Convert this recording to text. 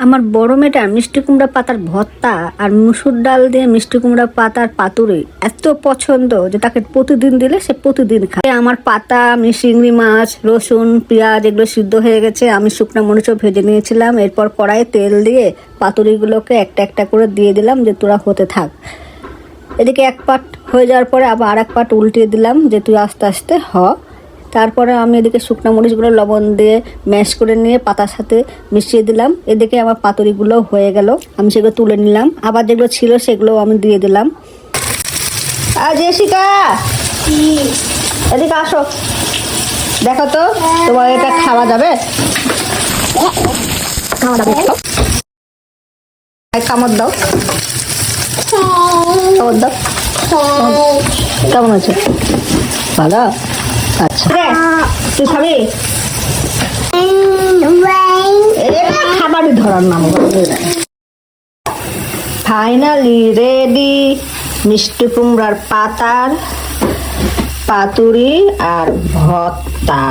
আমার বড় মেয়েটার মিষ্টি কুমড়া পাতার ভর্তা আর মুসুর ডাল দিয়ে মিষ্টি কুমড়া পাতার পাতুরি এত পছন্দ যে তাকে প্রতিদিন দিলে সে প্রতিদিন খায়। আমার পাতা, চিংড়ি মাছ, রসুন, পেঁয়াজ এগুলো সিদ্ধ হয়ে গেছে। আমি শুকনো মরিচও ভেজে নিয়েছিলাম। এরপর কড়াইয়ে তেল দিয়ে পাতুরিগুলোকে একটা একটা করে দিয়ে দিলাম যে তোরা হতে থাক। এদিকে এক পাট হয়ে যাওয়ার পরে আবার আর এক পাট উল্টিয়ে দিলাম যে তুই আস্তে আস্তে হ। তারপরে আমি এদিকে শুকনো মরিচগুলো লবণ দিয়ে ম্যাশ করে নিয়ে পাতার সাথে মিশিয়ে দিলাম। এদিকে আমার পাতুরিগুলো হয়ে গেল, আমি সেগুলো তুলে নিলাম। আবার যেগুলো ছিল সেগুলো আমি দিয়ে দিলাম। আর জেসিকা, এদিকে আসো, দেখো তো তোমার এটা খাওয়া যাবে? খাওয়া যাবে? কামড় দাও, কামড় দাও। কেমন আছে? ভালো? আচ্ছা, তুই খাবি? খাবারই ধরার নাম। ফাইনালি রেডি মিষ্টি কুমড়ার পাতার পাতুরি আর ভর্তা।